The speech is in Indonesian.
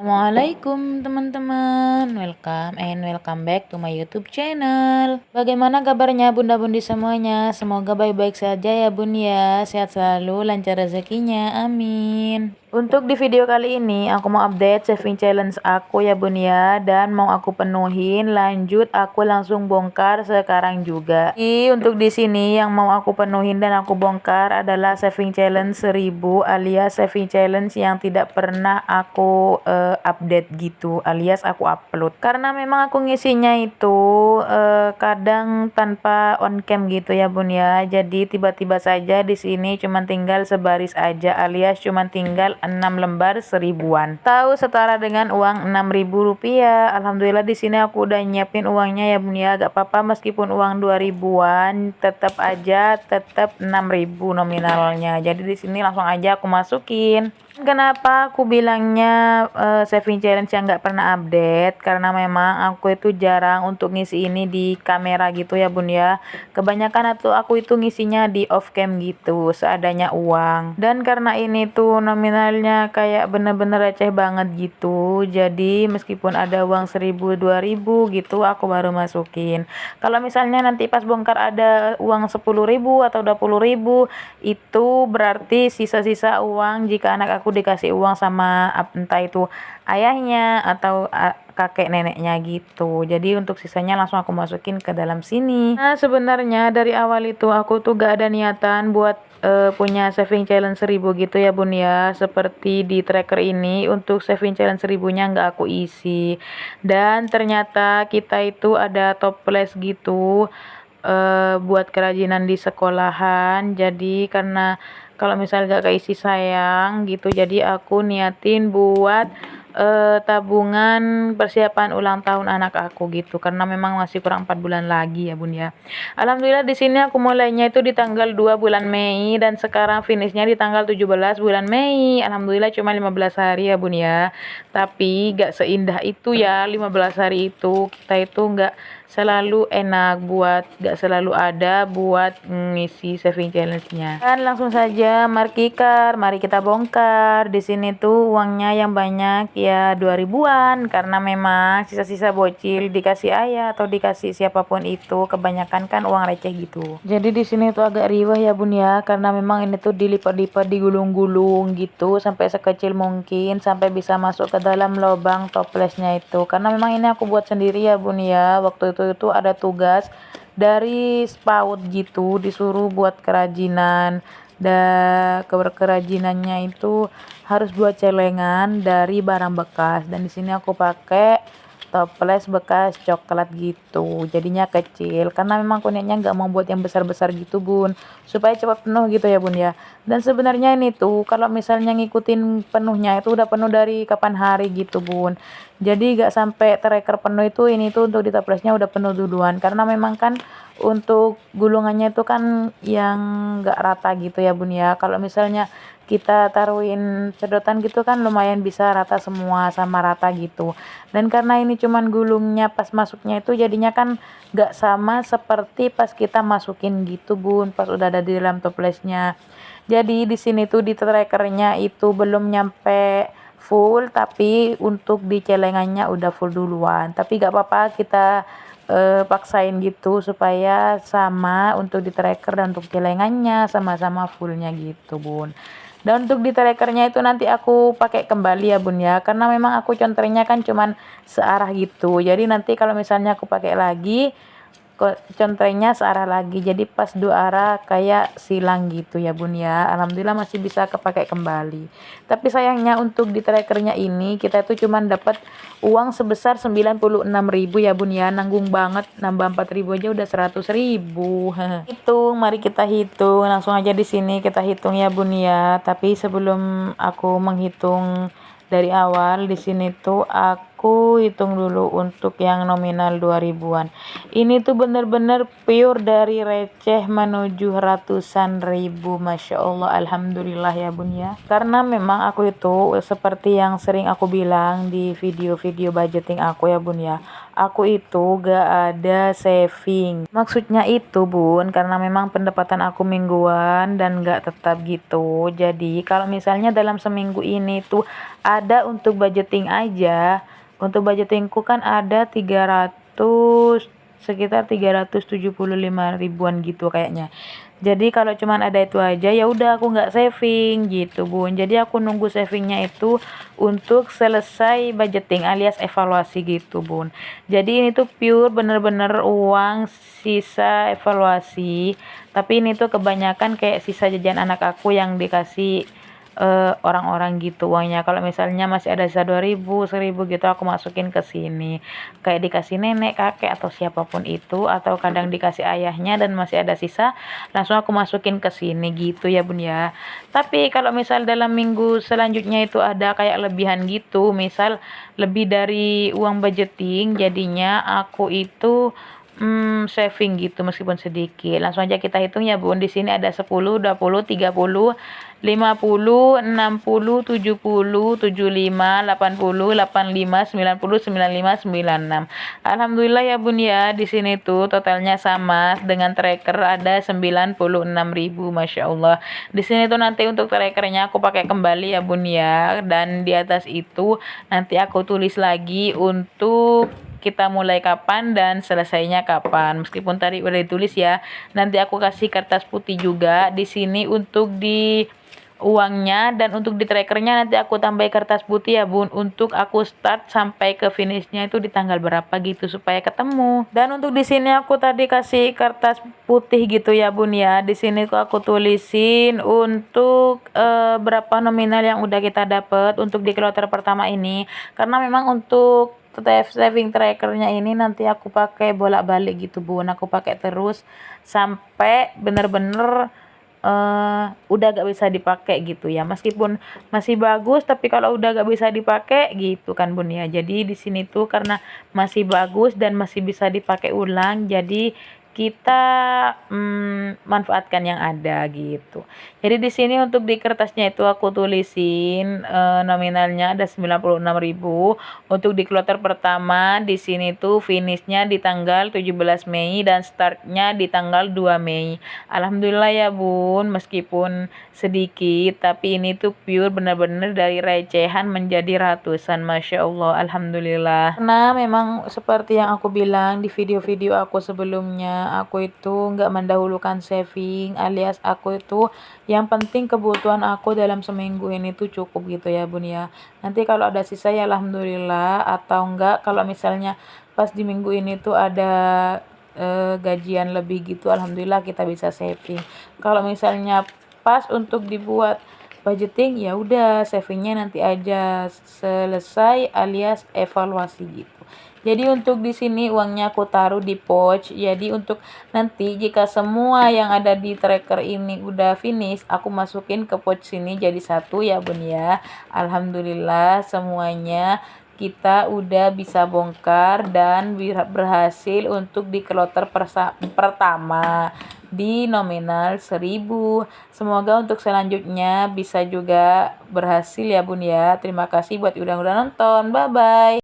Assalamualaikum teman-teman, welcome back to my YouTube channel. Bagaimana kabarnya bunda-bundi semuanya? Semoga baik-baik saja ya bun ya, sehat selalu, lancar rezekinya, amin. Untuk di video kali ini aku mau update saving challenge aku ya bun ya, dan mau aku penuhin. Lanjut aku langsung bongkar sekarang juga. Untuk di sini yang mau aku penuhin dan aku bongkar adalah saving challenge 1000 alias saving challenge yang tidak pernah aku update gitu alias aku upload, karena memang aku ngisinya itu kadang tanpa on cam gitu ya bun ya. Jadi tiba-tiba saja di sini cuma tinggal sebaris aja alias cuma tinggal 6 lembar 1000-an, tahu setara dengan uang 6.000 rupiah. Alhamdulillah di sini aku udah nyiapin uangnya ya bun ya, gak apa-apa meskipun uang 2000-an tetap aja tetap 6.000 nominalnya. Jadi di sini langsung aja aku masukin. Kenapa aku bilangnya saving challenge yang nggak pernah update? Karena memang aku itu jarang untuk ngisi ini di kamera gitu ya bun ya. Kebanyakan aku itu ngisinya di off cam gitu, seadanya uang. Dan karena ini tuh nominalnya kayak bener-bener receh banget gitu, jadi meskipun ada uang 1000 2000 gitu aku baru masukin. Kalau misalnya nanti pas bongkar ada uang 10.000 atau 20.000, itu berarti sisa-sisa uang jika anak aku dikasih uang sama entah itu ayahnya atau kakek neneknya gitu. Jadi untuk sisanya langsung aku masukin ke dalam sini. Nah sebenarnya dari awal itu aku tuh gak ada niatan buat punya saving challenge 1000 gitu ya bun ya. Seperti di tracker ini untuk saving challenge 1000-nya nggak aku isi. Dan ternyata kita itu ada toples gitu buat kerajinan di sekolahan. Jadi karena kalau misal gak keisi sayang gitu, jadi aku niatin buat tabungan persiapan ulang tahun anak aku gitu, karena memang masih kurang 4 bulan lagi ya bun ya. Alhamdulillah di sini aku mulainya itu di tanggal 2 bulan Mei dan sekarang finishnya di tanggal 17 bulan Mei. Alhamdulillah cuma 15 hari ya bun ya, tapi gak seindah itu ya. 15 hari itu kita itu gak selalu enak buat, gak selalu ada buat ngisi saving challenge-nya. Dan langsung saja mari kita bongkar. Di sini tuh uangnya yang banyak ya 2000-an, karena memang sisa-sisa bocil dikasih ayah atau dikasih siapapun itu kebanyakan kan uang receh gitu. Jadi di sini tuh agak riwah ya bun ya, karena memang ini tuh dilipat-lipat, digulung-gulung gitu sampai sekecil mungkin sampai bisa masuk ke dalam lubang toplesnya itu. Karena memang ini aku buat sendiri ya bun ya. Waktu itu ada tugas dari SPAUD gitu, disuruh buat kerajinan. Kerajinannya itu harus buat celengan dari barang bekas, dan di sini aku pakai toples bekas coklat gitu, jadinya kecil karena memang kunyitnya nggak mau buat yang besar-besar gitu bun, supaya cepat penuh gitu ya bun ya. Dan sebenarnya ini tuh kalau misalnya ngikutin penuhnya itu udah penuh dari kapan hari gitu bun, jadi nggak sampai tracker penuh itu, ini tuh untuk di toplesnya udah penuh duluan, karena memang kan untuk gulungannya itu kan yang nggak rata gitu ya bun ya. Kalau misalnya kita taruhin sedotan gitu kan lumayan bisa rata semua, sama rata gitu. Dan karena ini cuman gulungnya pas masuknya itu jadinya kan nggak sama seperti pas kita masukin gitu bun, pas udah ada di dalam toplesnya. Jadi di sini tuh di trackernya itu belum nyampe full, tapi untuk di celengannya udah full duluan. Tapi gak apa-apa, kita paksain gitu supaya sama untuk di tracker dan untuk celengannya sama-sama fullnya gitu bun. Dan untuk di trackernya itu nanti aku pakai kembali ya bun ya, karena memang aku contrengnya kan cuman searah gitu. Jadi nanti kalau misalnya aku pakai lagi contrengnya searah lagi, jadi pas dua arah kayak silang gitu ya bun ya. Alhamdulillah masih bisa kepakai kembali. Tapi sayangnya untuk di trackernya ini kita tuh cuman dapat uang sebesar 96.000 ya bun ya, nanggung banget, nambah 4.000 aja udah 100.000. Hitung, mari kita hitung langsung aja di sini kita hitung ya bun ya. Tapi sebelum aku menghitung dari awal, di sini tuh aku aku hitung dulu untuk yang nominal 2000-an. Ini tuh bener-bener pure dari receh menuju ratusan ribu. Masya Allah, alhamdulillah ya bun ya. Karena memang aku itu seperti yang sering aku bilang di video-video budgeting aku ya bun ya, aku itu gak ada saving. Maksudnya itu bun, karena memang pendapatan aku mingguan dan gak tetap gitu. Jadi kalau misalnya dalam seminggu ini tuh ada untuk budgeting aja, untuk budgetingku kan ada 300, sekitar 375 ribuan gitu kayaknya. Jadi kalau cuman ada itu aja ya udah aku nggak saving gitu bun. Jadi aku nunggu savingnya itu untuk selesai budgeting alias evaluasi gitu bun. Jadi ini tuh pure bener-bener uang sisa evaluasi. Tapi ini tuh kebanyakan kayak sisa jajan anak aku yang dikasih orang-orang gitu uangnya. Kalau misalnya masih ada sisa 2000, 1000 gitu aku masukin ke sini. Kayak dikasih nenek, kakek atau siapapun itu, atau kadang dikasih ayahnya dan masih ada sisa, langsung aku masukin ke sini gitu ya bun ya. Tapi kalau misal dalam minggu selanjutnya itu ada kayak lebihan gitu, misal lebih dari uang budgeting, jadinya aku itu saving gitu meskipun sedikit. Langsung aja kita hitung ya bun. Di sini ada 10, 20, 30, 50, 60, 70, 75, 80, 85, 90, 95, 96. Alhamdulillah ya bun ya. Di sini tuh totalnya sama dengan tracker ada 96.000. Masya Allah. Di sini tuh nanti untuk trackernya aku pakai kembali ya bun ya. Dan di atas itu nanti aku tulis lagi untuk kita mulai kapan dan selesainya kapan. Meskipun tadi udah ditulis ya, nanti aku kasih kertas putih juga di sini untuk di uangnya, dan untuk di trackernya nanti aku tambah kertas putih ya bun, untuk aku start sampai ke finishnya itu di tanggal berapa gitu supaya ketemu. Dan untuk di sini aku tadi kasih kertas putih gitu ya bun ya. Di sini aku tulisin untuk berapa nominal yang udah kita dapat untuk di kloter pertama ini, karena memang untuk saving trackernya ini nanti aku pakai bolak-balik gitu bun. Aku pakai terus sampai bener-bener udah gak bisa dipakai gitu ya. Meskipun masih bagus tapi kalau udah gak bisa dipakai gitu kan bun ya. Jadi di sini tuh karena masih bagus dan masih bisa dipakai ulang, jadi kita manfaatkan yang ada gitu. Jadi di sini untuk di kertasnya itu aku tulisin nominalnya ada 96.000. Untuk di kloter pertama di sini tuh finishnya di tanggal 17 Mei dan startnya di tanggal 2 Mei. Alhamdulillah ya bun, meskipun sedikit tapi ini tuh pure bener-bener dari recehan menjadi ratusan. Masya Allah, alhamdulillah. Karena memang seperti yang aku bilang di video-video aku sebelumnya, aku itu nggak mendahulukan saving, alias aku itu yang penting kebutuhan aku dalam seminggu ini tuh cukup gitu ya bun ya. Nanti kalau ada sisa ya alhamdulillah, atau enggak kalau misalnya pas di minggu ini tuh ada gajian lebih gitu, alhamdulillah kita bisa saving. Kalau misalnya pas untuk dibuat budgeting ya udah savingnya nanti aja selesai alias evaluasi gitu. Jadi untuk di sini uangnya aku taruh di pouch. Jadi untuk nanti jika semua yang ada di tracker ini udah finish, aku masukin ke pouch sini jadi satu ya bun ya. Alhamdulillah semuanya kita udah bisa bongkar dan berhasil untuk di kloter pertama di nominal 1000. Semoga untuk selanjutnya bisa juga berhasil ya bun ya. Terima kasih buat udah nonton. Bye bye.